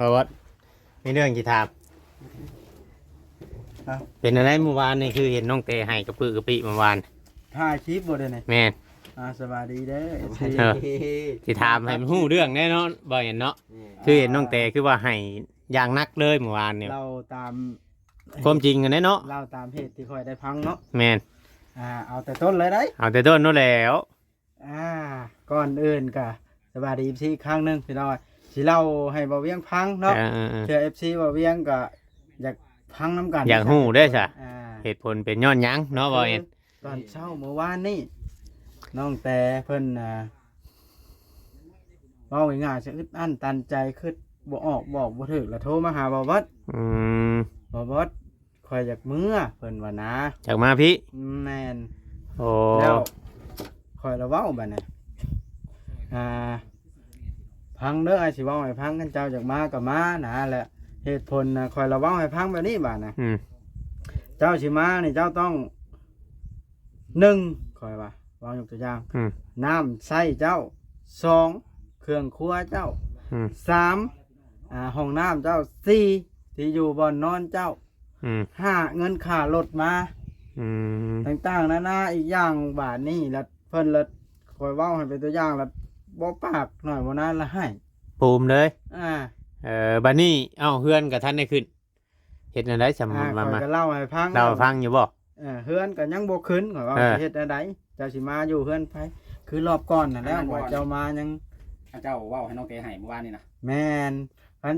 เพราะว่ามีเรื่องที่ถาม ครับ เป็นอะไรเมื่อวานนี่คือเห็นน้องเตให้กระปือกระปิเมื่อวาน ถ่ายคลิปบ่ได้นี่ แม่น สวัสดีเด้อ FC เออ ที่ถามให้มันฮู้เรื่องแน่นอนบ่เห็นเนาะคือเห็นน้องเตคือว่าให้อย่างนักเลยเมื่อวานเนี่ย เราตาม ความจริงกันแน่เนาะ เราตามเหตุที่ค่อยได้พังเนาะ แม่น เอาแต่ต้นเลยได้ เอาแต่ต้นนู้นแล้ว ก่อนอื่นก็สวัสดี FC อีกครั้งหนึงพี่น้อยสิเล่าให้บ่เวียงพังเนาะ เออ เชื่อ FC บ่เวียงก็อยากพังน้ำกัน อยากฮู้เด้อจ้ะ อ่า เหตุผลเป็นย้อนหยังเนาะบ่เห็น ตอนเช้าเมื่อวานนี่น้องแต่เพิ่นเว้าง่ายๆจะอึดอั้นตันใจคือบ่ออกบอกบ่ถูกแล้วโทรมาหาบ่วัด อืม บ่วัดข่อยอยากเมื่อเพิ่นว่านะ จากมาพี่ แม่น โอ้ แล้วข่อยละเว้าบัดน่ะพังเด้อไอ้สิเว้าให้พังกันเจ้าอยากมาก็มานะแหละเหตุผลน่ะข่อยละเว้าให้พังแบบนี้บัดน่ะ อืม เจ้าสิมานี่เจ้าต้องหนึ่งข่อยว่าเว้ายกตัวอย่าง อืม น้ำใส่เจ้าสองเครื่องครัวเจ้า อืม สามห้องน้ำเจ้าสี่ที่อยู่บ่อนนอนเจ้า อืม ห้าเงินค่ารถมา อืม ต่างๆนานาอีกอย่างบาทนี่แล้วเพิ่นละคอยเว้าให้เป็นตัวอย่างแล้วบ่ปากหน่อยบ่นานละให้ ปูมเลย อ่า บัดนี้เอ้าเฮือนกับท่านได้ขึ้นเฮ็ดจังได๋สมมุติ ข้ มา อย มา ก็เล่าให้ฟัง เราฟังอยู่บ่ เฮือนก็ยังบ่ขึ้นข่อยว่า เออ สิเฮ็ดจังไดเจ้าสิมาอยู่เฮือนไผคือรอบก่อนนั่นแหละว่าเจ้ามายัง เจ้าเว่าให้น้องเตให้เมื่อวานนี่นะ แม่นพัน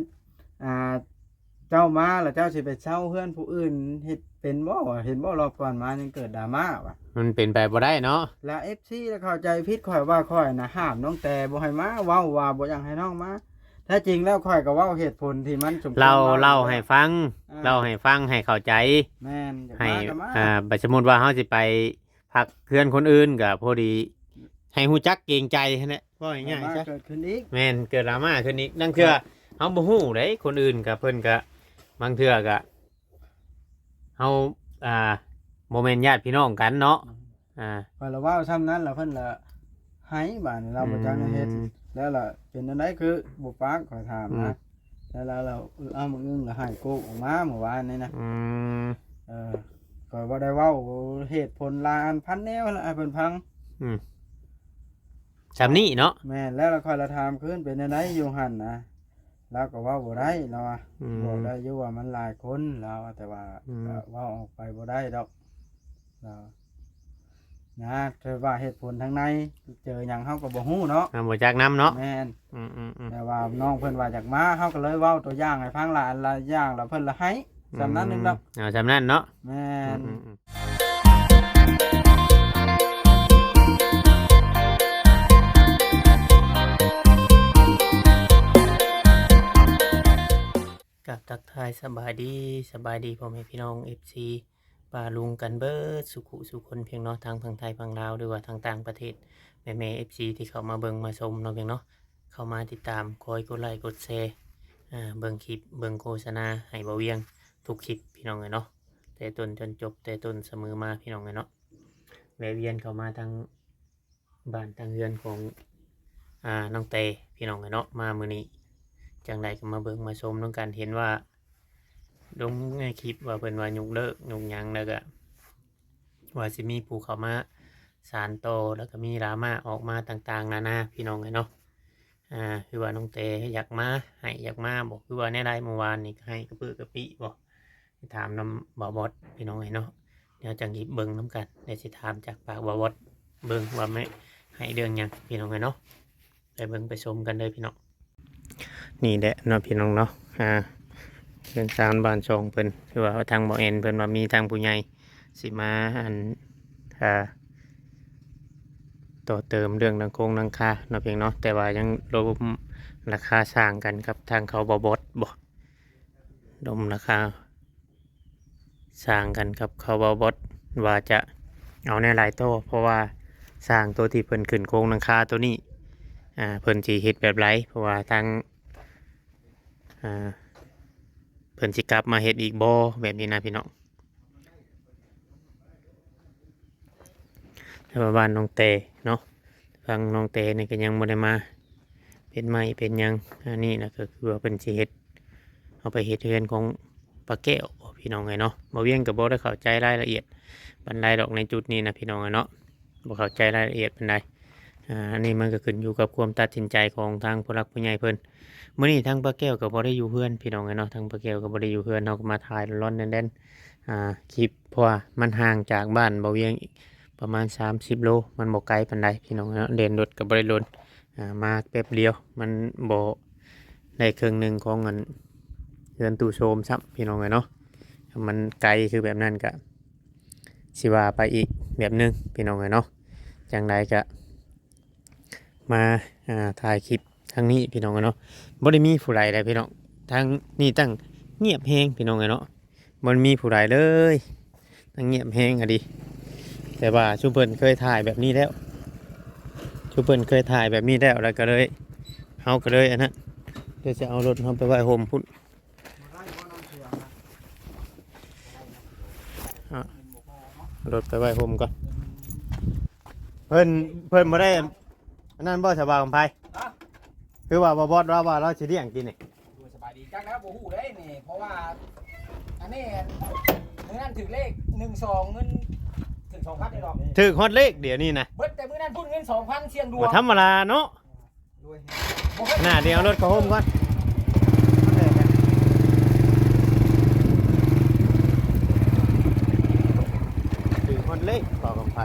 เจ้ามาแล้วเจ้าสิไปเช่าเฮือนผู้อื่นเฮ็ดเป็นบ่เห็นบ่รอบก่อนมายังเกิดดราม่าว่ะ มันเป็นไปบ่ได้เนาะ แล้ว FC แล้วเข้าใจผิดข่อยว่าข่อยน่ะห้ามน้องแต่บ่ให้มาเว้าว่าบ่อยากให้น้องมาแท้จริงแล้วข่อยก็เว้าเหตุผลที่มันสมควร เล่าให้ฟัง อ่า เล่าให้ฟังให้เข้าใจ แม่นอยาก ให้ มาก็มา บัดสมมุติว่าเฮาสิไปพักเพื่อนคนอื่นก็พอดี ให้ฮู้จักเกรงใจนั่นแหละว่าง่ายๆ ดร ซะ ม่เกิดขึ้นอีก แม่นเกิดดราม่าขึ้นอีกนั่นคือเฮาบ่ฮู้เด้คนอื่นก็เพิ่นก็บางเทื่อก็เฮาบ่แม่นญาติพี่น้องกันเนาะอ่า ข่อยละเว้าซ้ำนั้นแล้วเพิ่นละให้บาดนี้เราบ่จักในเฮ็ดแล้วล่ะเป็นอันใดคือบ่ปากข่อยถามนะแล้วเราเอามืออึ้งแล้วให้โกกออกมาเมื่อวานนี้นะ อืม ข่อยบ่ได้เว้าเหตุผลลาอันพันแนวละให้เพิ่นพัง สำนี้เนาะ แม่นแล้วเราค่อยละถามคืนเป็นอันใดอยู่หั่นนะแล้วก็เว้าบ่ได้เราอะ อืม บอกได้อยู่ว่ามันหลายคนแล้วแต่ว่า อืม ก็เว่าออกไปบ่ได้ดอกเรานะแต่ว่าเหตุผลทางในเจอหยังเฮาก็บ่ฮู้เนาะ บ่จักนํเนาะ แม่น อืม แต่ว่าน้องเพิ่นว่าอยากมาเฮาก็เลยเว้าตัวอย่างให้ฟังละอันละอย่างแล้วเพิ่นละให้สำนั้นหนึงดอก เอาสำนั้นเนาะ แม่น กับทักทายสบายดีพ่อแม่พี่น้อง FC ป้าลุงกันเบิดสุขุสุคนเพียงเนาะทางฝั่งไทยฝั่งลาวหรือว่าทางต่างประเทศแม่FC ที่เข้ามาเบิ่งมาชมเนาะเพียงเนาะเข้ามาติดตามคอยกดไลค์กดแชร์เบิ่งคลิปเบิ่งโฆษณาให้บ่เวียงทุกคลิปพี่น้องเนาะแต่ต้นจนจบแต่ต้นเสมอมาพี่น้องเนาะแวะเวียนเข้ามาทางบ้านทางเรือนของน้องเตพี่น้องเนาะมามื้อนี้จังไดก็มาเบิ่งมาชมน้องกันเห็นว่าลงในคลิปว่าเพิ่นว่ายุกเลิกยุกหยังแล้วก็ว่าสิมีผู้เข้ามาสานโตอแล้วก็มีดราม่าออกมาต่างๆนานาพี่น้องเนาะคือว่าน้องเตอยากมาให้อยากมาบอกคือว่าแน่ได้เมื่อวานนี่ก็ให้กระปือกระปิบอกถามน้ำบ่าวบอสพี่น้องเนาะเดี๋ยวจังหยิบเบิ่งน้ำกันเดี๋ยวสิถามจากปากบ่าวบอสเบิ่งว่าไม่ให้เรื่องหยังพี่น้องเนาะไปเบิ่งไปชมกันเลยพี่น้องนี่แหละเนาะพี่น้องเนาะเป็นสารบ้านชงเพิ่นคือว่าทางบ่อเอ็นเพิ่นว่ามีทางผู้ใหญ่สิมาต่อเติมเรื่องดังโคงดังคาเนาะเพียงเนาะแต่ว่ายังรวมราคาสร้างกันกับทางเขาบ่บดบ่ดมราคาสร้างกันกับเขาบ่บดว่าจะเอาในหลายโตเพราะว่าสร้างตัวที่เพิ่นขึ้นโคงดังคาตัวนี้เพิ่นสิเฮ็ดแบบไรเพราะว่าทางเพิ่นสิกลับมาเฮ็ดอีกบ่แบบนี้นะพี่น้องแต่ว่าบ้านน้องเตเนาะฟังน้องเตนี่ก็ยังบ่ได้มาเป็นไม้เป็นหยังอันนี้นะก็คือว่าเพิ่นสิเฮ็ด เอาไปเฮ็ดเฮือนของปลาแก้วพี่น้องเนาะบ่เวียงก็บ่ได้เข้าใจรายละเอียดปานใดดอกในจุดนี้นะพี่น้องเนาะบ่เข้าใจรายละเอียดปานใดอันนี้มันก็ขึ้นอยู่กับความตัดสินใจของทางผู้หลักผู้ใหญ่เพิ่นมื้อนี้ทางปลาแก้วก็บ่ได้อยู่เฮือนพี่น้องเนาะทางปลาแก้วก็บ่ได้อยู่เฮือนเฮาก็มาถ่ายร้อนๆแน่นๆคลิปเพราะว่ามันห่างจากบ้านบ่เวียงอีกประมาณ30 โลมันบ่ไกลปานใดพี่น้องเนาะเดินรถก็บ่ได้ลนมาแป๊บเดียวมันบ่ได้ครึ่งหนึงของเงินเฮือนตู้โชมซ้ำพี่น้องเนาะมันไกลคือแบบนั้นก็สิว่าไปอีกแบบนึงพี่น้องเนาะจังไดก็มาถ่ายคลิปทางนี้พี่น้องเนาะบ่ได้มีผู้ใดเลยพี่น้องทางนี้ตั้งเงียบแฮงพี่น้องเนาะบ่มีผู้ใดเลยตั้งเงียบแฮงอะดิแต่ว่าชุมเพิ่นเคยถ่ายแบบนี้แล้วชุมเพิ่นเคยถ่ายแบบนี้แล้วก็เลยเฮาก็เลยอันนั้นเดี๋ยวจะเอารถเฮาไปไว้โฮมพุ่นรถไปไว้โฮมก่อนเพิ่นบ่ได้อันนั้นบ่สบายของไผคือว่าบ่บอสว่าเราสิเลี้ยงกินนี่ ดูสบายดีจังแล้วบ่ฮู้เด้นี่เพราะว่าอันนี้มื้อนั้นถึงเลข12เงินถึง 2,000ได้ดอก ถึกฮอดเลขเดี๋ยวนี้นะ เบิดแต่มื้อนั้นพูดเงิน 2,000เสี่ยงดว บ่ ง ธรรมดาเนาะ รวย บ่เคย น่าเดี๋ยวเอารถเข้าโฮมก่อนถึกฮอดเลขต่อกับไผ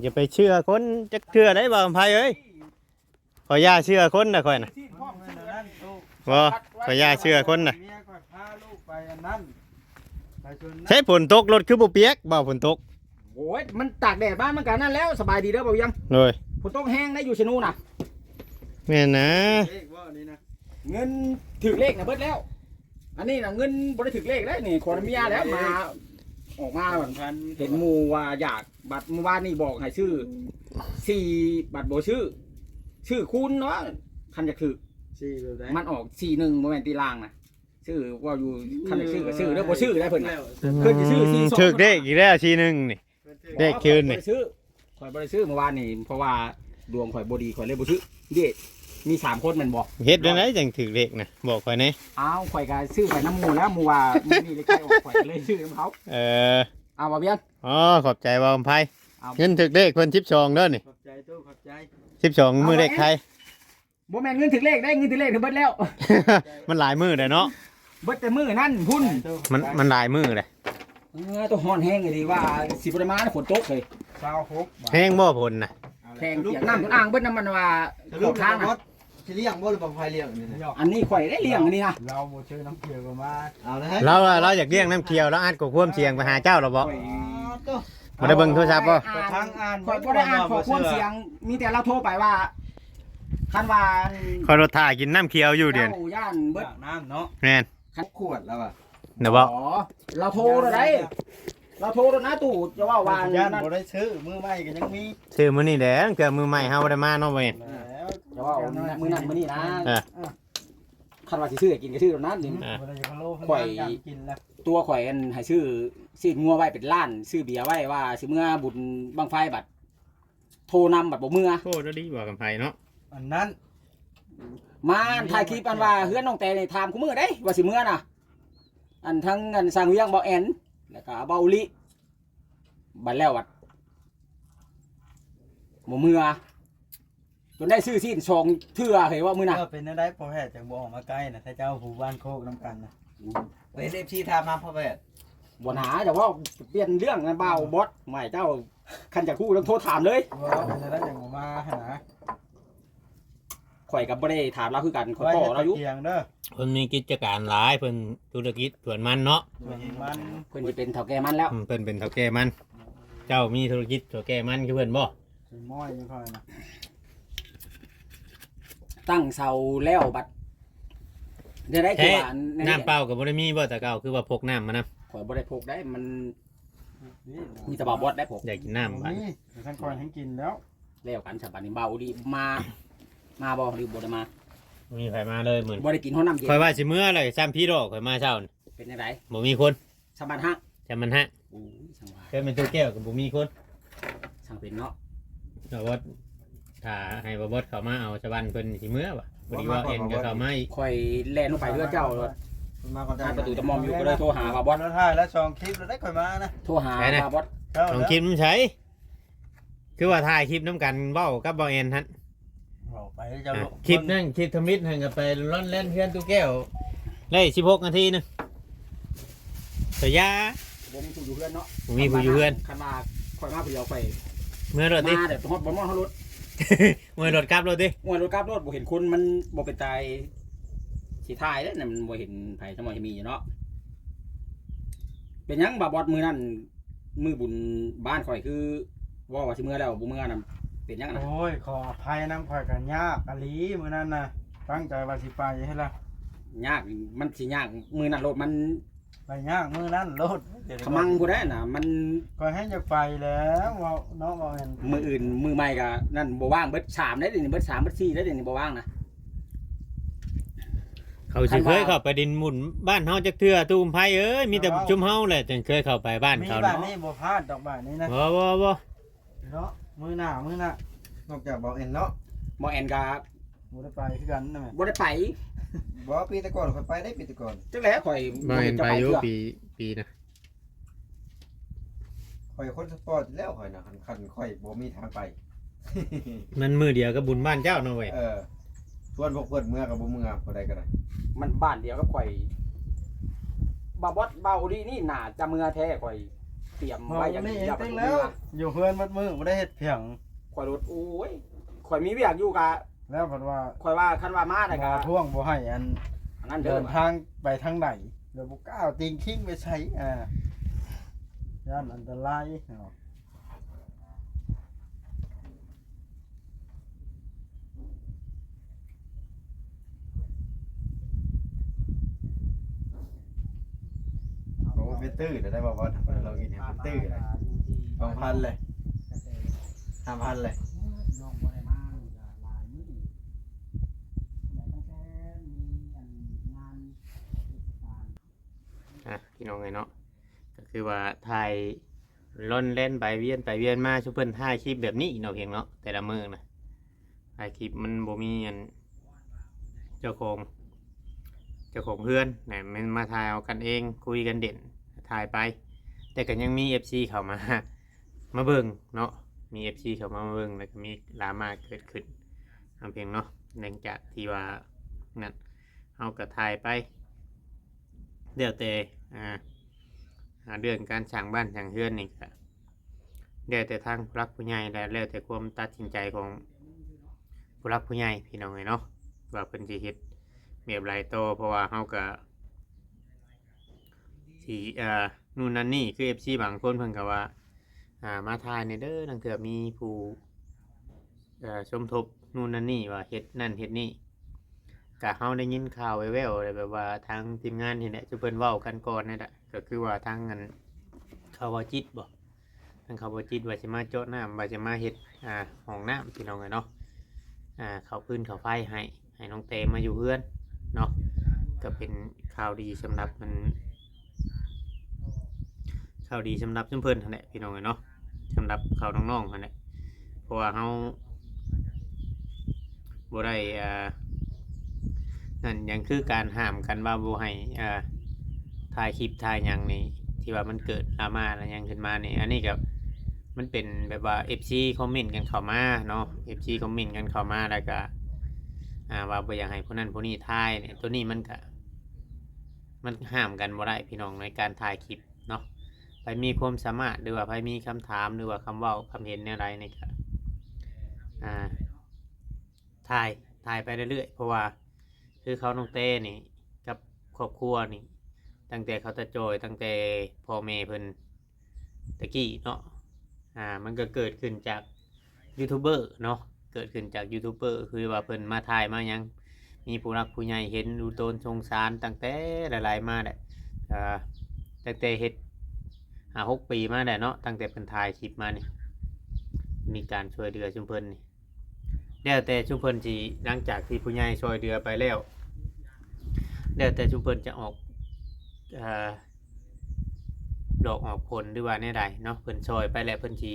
อย่าไปเชื่อคนจักเชื่อได้บ่กับไผเอ้ยขอย่าเชื่อคนน่ะค่อยน่ะ ที่พร้อม เงิ ซื้ น อ อันนั้นตู้ บ่ขอย่าเชื่อคนน่ะ เมียก็พาลูกไปอันนั้นไปชวนนั้น ใช้ฝนตกรถคือบ่เปียกบ่ฝนตก โอ้ยมันตากแดดบ้านมันกันนั่นแล้วสบายดีเด้อบ่ยัง เลย ฝนตกแห้งได้อยู่ชะนูน่ะ แม่นนะ เลขว่านี่นะ เงินถึกเลขน่ะเบิดแล้ว อันนี้น่ะเงินบ่ได้ถึกเลขแล้วนี่ขออนุญาตแล้วมาออกมาแบบเห็นหมู่ว่าอยากบัตรเมื่อวานนี่บอกให้ชื่อ4บัตรบ่ชื่อคุณเนาะคันอยากถึก สี่แบบไหน มันออก41บ่แม่นตีรางน่ะชื่อว่าอยู่คันอยากชื่อก็ชื่อเด้อบ่ชื่อได้เพิ่นน่ะ เพิ่นจะซื้อ42 ถึกเลขอีกแล้วทีหนึงนี่ เลขคืนนี่ ข่อยบ่ได้ซื้อเมื่อวานนี่เพราะว่าดวงข่อยบ่ดีข่อยเลยบ่ซื้อเด้มี3คนแม่นบ่ เฮ็ดได้ไหนจังถึกเลขนะบอกข่อยแหน่ อ้าวข่อยก็ซื้อไปน้ำหมู่แล้วหมู่ว่ามื้อนี้เลยใกล้ออกข่อยก็เลยซื้อนํเขา เออ เอาบ่เบียน อ๋อขอบใจบ่อำไผ เอา เงินถึกเลขเพิ่น12เด้อนี่ ขอบใจตู้ขอบใจ 12มื้อเลขไทย บ่แม่นเงินถึงเลขได้เงินถึงเลขถึงเบิดแล้ว มันหลายมื้อเลยเนาะ เบิดแต่มื้อนั่นพุ่น มันหลายมื้อเลย ตัวฮ้อนแห้งเลยดีว่าสิบ่ได้มาฝนตกเลย 26 แห้งบ่ผลน่ะ แข่งเปียกน้ำจนอ่างเบิดน้ำมันว่าเข้าทางน่ะ จะเลี้ยงบ่หรือบ่พายเลี้ยงนี่นะ อันนี้ข่อยได้เลี้ยงอันนี้นะ เราบ่ชื่อน้ำเขียวก็มา เอานะฮะ เราอยากเลี้ยงน้ำเคียวแล้วอาจก็ความเสี่ยงไปหาเจ้าเราบ่ ข่อย บ่ได้เบิ่งโทรศัพท์บ่ ทางอ่าน ข่อยบ่ได้อ่านขอความเสียงมีแต่เราโทรไปว่าคันว่า คอยรถถ่ายกินน้ำเคียวอยู่เดือน เจ้าย่านเบิด น้ำเนาะ แม่น ขวดแล้วอ่ะ เดี๋ยวบ่ อ๋อเราโทรแล้วได้เราโทรแล้วนะตู่จะว่าว่า ย่าน นั่น บ่ได้ซื้อมือใหม่ก็ยังมี ซื้อมื้อนี้แหละเกือมือใหม่เฮาบ่ได้มาเนาะเว้ย แล้ว จะว่ามื้อนั้นมื้อนี้นะ เออ คันว่าสิซื้อให้กินก็ซื้อแล้วนะนี่ บ่ได้พะโล้ ข่อย กินแล้ว ตัวข่อยอันให้ซื้องัวไว้เป็นล้านซื้อเบียร์ไว้ว่าสิเมื่อบุญบังไฟบัดโทรนำบัดบ่เมื่อ โทษดีบ่กับไผเนาะ อันนั้น มาถ่ายคลิปอันว่าเฮือนน้องแต่นี่ถามกูมื้อได้ว่าสิเมื่อน่ะอันทั้งอันสร้างเวียงบ่แอนแล้วก็เบาลิบัดแล้วบัดบ่เมื่อจนได้ซื้อซีนชองเทื่อเห็นว่ามื้อน่ะ ก็เป็นได้พอแพทย์จังบ่ออกมาใกล้น่ะถ้าเจ้าผู้บ้านโคกนํกันน่ะ เอฟซีถามมาพ่อแม่ บ่หนาแต่ว่าเปลี่ยนเรื่องนะเบาบอสใหม่เจ้าคันจากคู่ต้องโทรถามเลย บ่เป็นได้จังบ่มาหา ข่อยกับบ่ได้ถามเราคือกันข่อยขอเราอยู่ เกียงเด้อ เพิ่นมีกิจการหลายเพิ่นธุรกิจสวนมันเนาะ มัน เพิ่นสิเป็นเฒ่าแก่มันแล้ว เพิ่นเป็นเฒ่าแก่มัน เจ้ามีธุรกิจเฒ่าแก่มันคือเพิ่นบ่ สิม้อยยังค่อยนะ ตั้งเสาแล้วบัดเดี๋ยวได้คือว่า น้ำเปล่าก็บ่ได้มีบ่แต่เก่าคือว่าพกน้ำมานํ ข่อยบ่ได้พกได้มันมีแต่บ่าวบอสได้พก อยากกินน้ำบัด นี่ท่านคอยให้กินแล้ว แล้วกันฉบับนี้เบาดีมาบ่หรือบ่ได้มา มีไผมาเลยมื้อ บ่ได้กินฮ้อนน้ำเย็น ข่อยว่าสิมื้อเลยซ้ำพี่ดอกข่อยมาเช้านี่ เป็นจังได บ่มีคน สมบัติฮัก จำมันฮะ โอ้ยสังว่า เคยเป็นตัวแก้วกับบ่มีคน สังเป็นเนาะ บ่ว่าถ้าให้บ่บดเข้ามาเอาชาวบ้านเพิ่นสิเมื่อบ่บ่ดีว่าเอ็นก็เข้ามาอีก ข่อยแล่นลงไปเรือเจ้าเลย มันมาก่อน ทางประตูตะมอมอยู่ก็เลยโทรหาว่าบอส แล้วถ่ายแล้วสองคลิปแล้วได้ค่อยมานะ โทรหาว่าบอส เจ้า ลองคลิปมันใช้คือว่าถ่ายคลิปน้ำกันเว้ากับบ่เอ็นฮะ บอกไปเจ้าลูก คลิปนั่นคลิปทำมิตรให้กับไปร่อนเล่นเพื่อนตู้แก้วได้16 นาทีนึงแต่ยา ผมถูกอยู่เพื่อนเนาะ บ่มีผู้อยู่เพื่อน คันว่าข่อยมาผู้เดียวข่อย เมื่อรถดิ มาเดี๋ยวฮอดบ่มอนเฮารถ เมื่อรถกลับรถดิ งวยรถกลับรถบ่เห็นคนมันบ่เป็นตายสิทายเด้นั่นมันบ่เห็นไผทั้งหมดมีเนาะเป็นหยังบ่บอสมื้อนั้นมื้อบุญบ้านข่อยคือว่าสิมื้อแล้วบ่มื้อนั้นเป็นหยังนะ โอ้ยขออภัยน้ำข่อยกันยากอลีมื้อนั้นน่ะตั้งใจว่าสิไปให้ละ ยากมันสิยากมื้อนั้นรถมัน ไปยากมื้อนั้นรถ ขมังผู้ใดน่ะมัน ก็ให้จะไปแล้วเว้าเนาะบ่แม่น มื้ออื่นมื้อใหม่ก็นั่นบ่ว่างเบิด3ได้เดี๋ยวนี้เบิด3เบิด4ได้เดี๋ยวนี้บ่ว่างนะ เขาสิเคยเข้าไปดินหมุนบ้านเฮาจักเทื่อตูมไผเอ้ยมีแต่ชุมเฮาแหละจังเคยเข้าไปบ้าน มี เขา บ้า เนาะ นนี้บ่พลาดดอกบ้านนี้นะ บ่ เนาะมื้อหน้า นอกจากบอกเอ็นเนาะ บ่แอนก็ บ่ได้ไปคือกันนะแม่ บ่ได้ไป บอกปีแต่ก่อนค่อยไปได้ปีแต่ก่อน จังแล้วข่อย บ่เห็นไปอยู่ เทื่ ปีนะ ข่อยคนสปอร์ตอยู่แล้วข่อยนะคันข่อยบ่มีทางไป มันมือเดียวกับบุญบ้านเจ้าเนาะเว้ย ส่วนพวกเพิ่นเมื่อกับบ่เมื่อผู้ใดก็ได้ มันบ้านเดียวกับข่อยบ่บอสเบาดีนี่น่าจะมือแท้ข่อยเตรียม บ่ ไว้อย่าง นี่ นี้ เอง แล้ว ตั้งแล้ว อยู่เพื่อนมัดมือบ่ได้เฮ็ดเพียง ข่อยรถโอ้ยข่อยมีเวียกอยู่กะ แล้วเพิ่นว่า ข่อยว่าคันว่ามาได้ บ่ กะ ท่วงบ่ให้อัน อันนั้น เดิ เดิ น น ทางไปทางใดเดี๋ยวบ่กล้าเอาตีนคิงไปใช้ย่านอันตรายเนาะ โอ้เป็นตื้อได้บ่ว่าเรากินเนี่ยเป็นตื้อเลย2,000เลย5,000เลย น้องบ่ได้มาหลายมื้อตั้งแต่มีอันงาน พี่น้องไงเนาะก็คือว่าถ่ายล่นเล่นไปเวียนมาชุเพิ่นถ่ายคลิปแบบนี้เนาะเพียงเนาะแต่ละมื้อนะถ่ายคลิปมันบ่มีอันเจ้าของเพื่อนนะมันมาถ่ายเอากันเองคุยกันเด่นถ่ายไป แต่ก็ยังมี FC เข้ามา มาเบิ่งเนาะมี FC เข้ามาเบิ่งแล้วก็มีดราม่าเกิดขึ้นเอาเพียงเนาะเนื่องจากที่ว่านั่นเฮาก็ถ่ายไปเดี๋ยวแต่เรื่องการสร้างบ้านสร้างเรือนนี่ก็แล้วแต่ทางผู้รักผู้ใหญ่และแล้วแต่ความตัดสินใจของผู้รักผู้ใหญ่พี่น้องเนาะว่าเพิ่นสิเฮ็ดแบบไรโตเพราะว่าเฮาก็สินู่นนั่นนี่คือ FC บางคนเพิ่นก็ว่ามาทายในเด้อนั่นคือมีผู้สมทบนู่นนั่นนี่ว่าเฮ็ดนั่นเฮ็ดนี่ก็เฮาได้ยินข่าวแว่วๆเลยแบบว่าทางทีมงานนี่แหละจุเพิ่นเว้ากันก่อนนี่แหละก็คือว่าทางอันเขาว่าจิตบ่ทางเขาว่าจิตว่าสิมาเจาะน้ำว่าสิมาเฮ็ดห้องน้ำพี่น้องเนาะเขาพื้นเขาไฟให้น้องเตมาอยู่เพื่อนเนาะก็เป็นข่าวดีสำหรับมันข่าวดีสำหรับเพื่อนๆนั่นแหละพี่น้องเนาะสำหรับเขาน้องๆนั่นแหละเพราะว่าเฮาบ่ได้นั่นยังคือการห้ามกันว่าบ่ให้ถ่ายคลิปถ่ายหยังนี่ที่ว่ามันเกิดดราม่าอะไรยังขึ้นมานี่อันนี้ก็มันเป็นแบบว่า FC คอมเมนต์กันเข้ามาเนาะ FC คอมเมนต์กันเข้ามาแล้วก็ว่าบ่อยากให้ผู้นั้นผู้นี้ถ่ายเนี่ยตัวนี้มันก็มันห้ามกันบ่ได้พี่น้องในการถ่ายคลิปเนาะไปมีความสามารถหรือว่าไปมีคำถามหรือว่าคำเว้าคำเห็นแนวใดนี่ก็ถ่ายไปเรื่อยๆเพราะว่าคือเขาน้องเต้นี่กับครอบครัวนี่ตั้งแต่เขาตะโจยตั้งแต่พ่อแม่เพิ่นตะกี้เนาะมันก็เกิดขึ้นจากยูทูบเบอร์เนาะเกิดขึ้นจากยูทูบเบอร์คือว่าเพิ่นมาถ่ายมายังมีผู้รักผู้ใหญ่เห็นดูโตนสงสารตั้งแต่หลายๆมาแหละตั้งแต่เฮ็ด6 ปีมาแล้วเนาะตั้งแต่เพิ่นถ่ายคลิปมานี่มีการช่วยเหลือชุมเพิ่นนี่แล้วแต่ชุมเพิ่นสิหลังจากที่ผู้ใหญ่ช่วยเหลือไปแล้วแต่ชุมเพิ่นจะออก อ่าดอกออกผลหรือว่าแนวใดเนาะเพิ่นช่วยไปแล้วเพิ่นสิ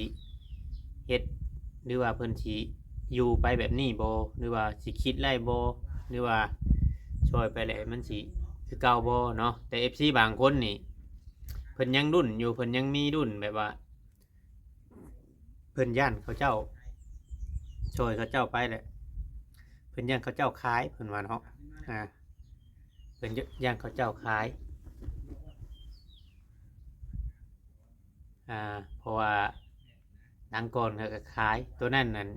เฮ็ดหรือว่าเพิ่นสิอยู่ไปแบบนี้บ่หรือว่าสิคิดไล่บ่หรือว่าช่วยไปแล้วมันสิคือเก่าบ่เนาะแต่ FC บางคนนี่เพิ่นยังรุ่นอยู่เพิ่นยังมีรุ่นแบบว่าเพิ่นย่านเขาเจ้าช่วยเขาเจ้าไปแหละเพิ่นย่านเขาเจ้าขายเพิ่นว่าเนาะเพิ่นย่านเขาเจ้าขายเพราะว่าดังก่อนเขาก็ขายตัวนั้นนั่น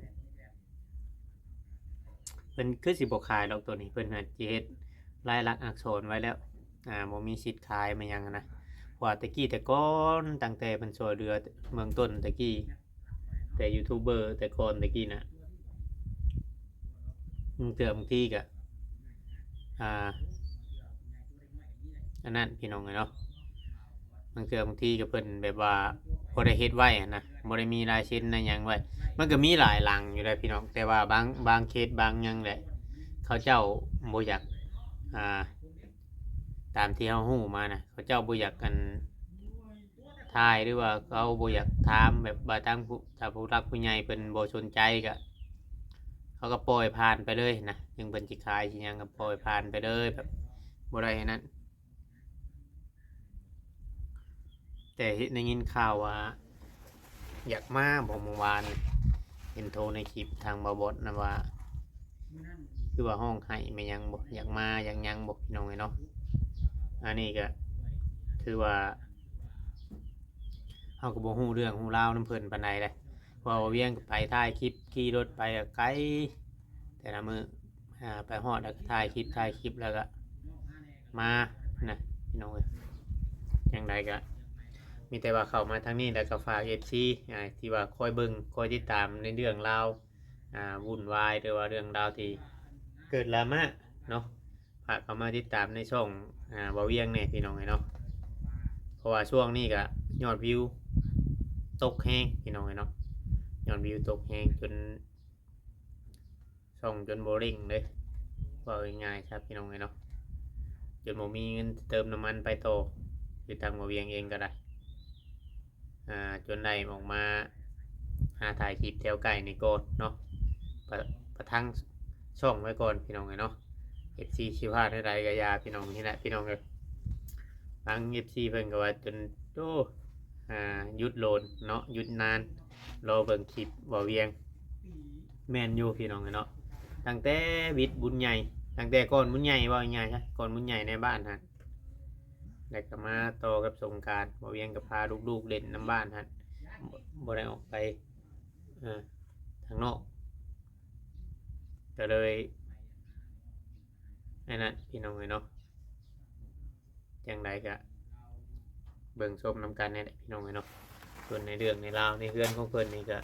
เพิ่นคือสิบ่ขายดอกตัวนี้เพิ่นน่ะสิเฮ็ดลายลักษณ์อักษรไว้แล้วบ่มีสิทธิ์ขายมาหยังนะเพราะว่าแต่กี้แต่ก่อนตั้งแต่เพิ่นช่วยเหลือเมืองต้นแต่กี้แต่ยูทูบเบอร์แต่ก่อนแต่กี้น่ะเตือบางทีก็อันนั้นพี่น้องเนาะบางเทื่อบางทีก็เพิ่นแบบว่าบ่ได้เฮ็ดไว้นะบ่ได้มีลายเซ็นอะไรหยังไว้มันก็มีหลายหลังอยู่ได้พี่น้องแต่ว่าบางเคสบางหยังแหละเขาเจ้าบ่อยากตามที่เฮาฮู้มานะเขาเจ้าบ่อยากกันทายหรือว่าเขาบ่อยากถามแบบว่าทางผู้รักผู้ใหญ่เพิ่นบ่สนใจก็เขาก็ปล่อยผ่านไปเลยนะยังเพิ่นสิขายสิหยังก็ปล่อยผ่านไปเลยแบบบ่ได้นั้นแต่ได้ยินข่าวว่าอยากมาบอกเมื่อวานเห็นโทรในคลิปทางบาบดนะว่าคือว่าห้องไห้ไม่ยังบอกอยากมายังบอกพี่น้องไงเนาะอันนี้ก็คือว่าเขาก็บอกฮู้เรื่องฮู้ราวน้ำเพลินปานใดเลยว่าเวียงไปถ่ายคลิปขี่รถไปไกลแต่ละมือไปฮอดแล้วก็ถ่ายคลิปแล้วก็มานะพี่น้องเลยอย่างไรก็มีแต่ว่าเข้ามาทางนี้แล้วก็ฝาก FC ที่ว่าคอยเบิ่งคอยติดตามในเรื่องราววุ่นวายหรือว่าเรื่องราวที่เกิดดราม่าเนาะฝากเข้ามาติดตามในช่องบ่เวียงเนี่ยพี่น้องเนาะเพราะว่าช่วงนี้ก็ยอดวิวตกแห้งพี่น้องเนาะยอดวิวตกแห้งจนช่องจนโบริ่งเลยว่าง่ายๆครับพี่น้องเนาะจนบ่มีเงินเติมน้ำมันไปโตคือทางบ่เวียงเองก็ได้จนได้ออกมาหาถ่ายคลิปแถวไก่ในโกดเนาะประทังช่องไว้ก่อนพี่น้องเนาะ FC ชิพาได้ไรกะยาพี่น้องนี่แหละพี่น้องเลยบาง FC เพิ่นก็ว่าจนโตหยุดโหลดเนาะหยุดนานรอเบิ่งคลิปบ่เวียงแม่นอยู่พี่น้องเนาะตั้งแต่วิทย์บุญใหญ่ตั้งแต่ก่อนบุญใหญ่ว่าง่ายๆใช่ก่อนบุญใหญ่ในบ้านฮะแล้วก็มาโตกับสงกรานต์บ่เวียงกับพาลูกๆเล่นน้ำบ้านฮะบ่ได้ออกไปทางนอกก็เลยนั่นน่ะพี่น้องเนาะจังไดก็เบิ่งชมนำกันนี่แหละพี่น้องเนาะส่วนในเรื่องในราวในเรื่องของเพิ่นนี่ก็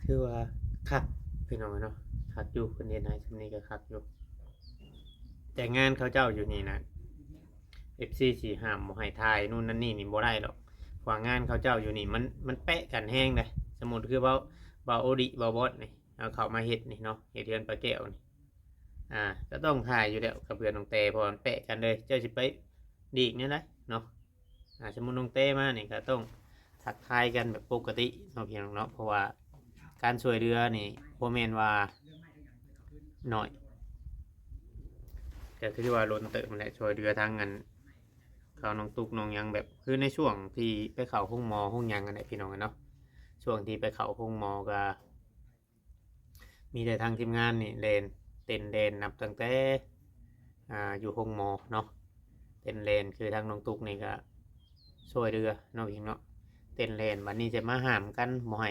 คือว่าคักพี่น้องเนาะคักอยู่เพิ่นเฮ็ดให้ซุนี้ก็คักอยู่แต่งานเขาเจ้าอยู่นี่นะFC สิห้ามบ่ให้ถ่ายนู่นนั่นนี่บ่ได้หรอกเพราะงานเขาเจ้าอยู่นี่มันแปะกันแห้งเลยสมมุติคือบ่าวโอดิบ่าวบอสนี่เอาเข้ามาเฮ็ดนี่เนาะเฮ็ดเรือนปลาแก้วนี่ก็ต้องถ่ายอยู่แล้วกับเพื่อนน้องเตเพราะมันแปะกันเลยเจ้าสิไปดีกนี่นะเนาะสมมุติน้องเตมานี่ก็ต้องทักทายกันแบบปกติเนาะพี่น้องเนาะเพราะว่าการช่วยเรือนี่บ่แม่นว่าน้อยก็คือว่าล้นเติมแหละช่วยเรือทางนั้นเขาน้องตุกน้องยังแบบคือในช่วงที่ไปเข้าห้องหมอห้องยังกันเนี่ยพี่น้องกันเนาะช่วงที่ไปเข้าห้องหมอก็มีแต่ทางทีมงานนี่เต้นนับตั้งแต่อยู่ห้องหมอเนาะเต้นเลนคือทางน้องตุกนี่ก็ช่วยเรือเนาะพี่เนาะเต้นเลนวันนี้จะมาห้ามกันบ่ให้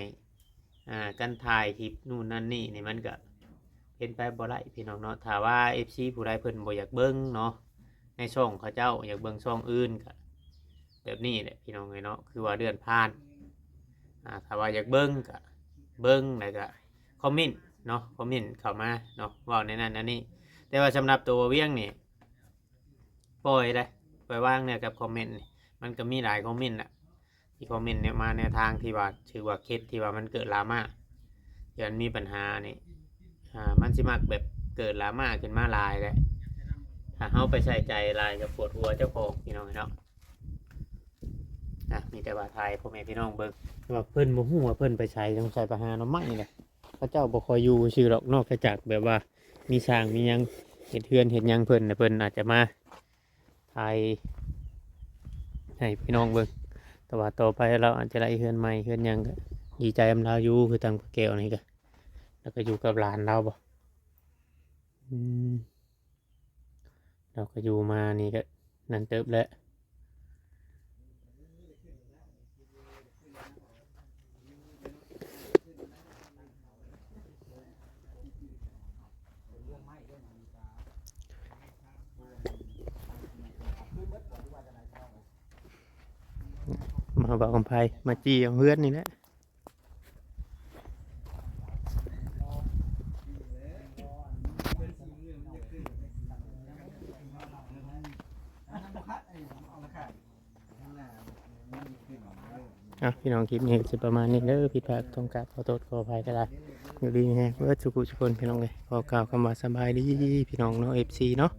กันถ่ายคลิปนู่นนั่นนี่มันก็เป็นไปบ่ได้พี่น้องเนาะถ้าว่า FC ผู้ใดเพิ่นบ่อยากเบิ่งเนาะในช่องเขาเจ้าอยากเบิ่งช่องอื่นก็แบบนี้แหละพี่น้องเนาะคือว่าเดือนผ่านถ้าว่าอยากเบิ่งก็เบิ่งแล้วก็คอมเมนต์เนาะคอมเมนต์เข้ามาเนาะเว้าในนั้นอันนี้แต่ว่าสำหรับตัวเวียงนี่ปล่อยได้ปล่อยวางเนี่ยกับคอมเมนต์นี่มันก็มีหลายคอมเมนต์น่ะที่คอมเมนต์เนี่ยมาในทางที่ว่าชื่อว่าเคสที่ว่ามันเกิดดราม่าเดี๋ยวมีปัญหานี่มันสิมักแบบเกิดดราม่าขึ้นมาหลายเลย ถ้าเฮาไปใส่ใจหลายจะปวดหัวเจ้าของพี่น้องเนาะมีแต่ว่าทายพ่อแม่พี่น้องเบิ่งว่าเพิ่นบ่ฮู้ว่าเพิ่นไปใช้ต้องใช้ไปหาหน่อไม้นี่แหละพระเจ้าบ่คอยอยู่ชื่อหรอกนอกจากแบบว่ามีสร้างมีหยังเฮ็ดเฮือนเฮ็ดหยังเพิ่นน่ะเพิ่นอาจจะมาทายให้พี่น้องเบิ่งแต่ว่าต่อไปเราอาจจะได้เฮือนใหม่เฮือนหยังก็ดีใจอำลาอยู่คือทางแก้วนี่ก็แล้วก็อยู่กับหลานเราบ่อืมเราก็อยู่มานี่ก็นั่นเติบแล้วมาบอกกำไพมาจี้ของเพื่อนนี่แหละพี่น้องคลิปนี้จะประมาณนี้เด้อผิดพลาดต้องกราบขอโทษขออภัยก็ได้อยู่ดีแฮะเบิดสุขุสุคนพี่น้องเลยขอกล่าวคำว่าสบายดีพี่น้องเนาะ FC เนาะ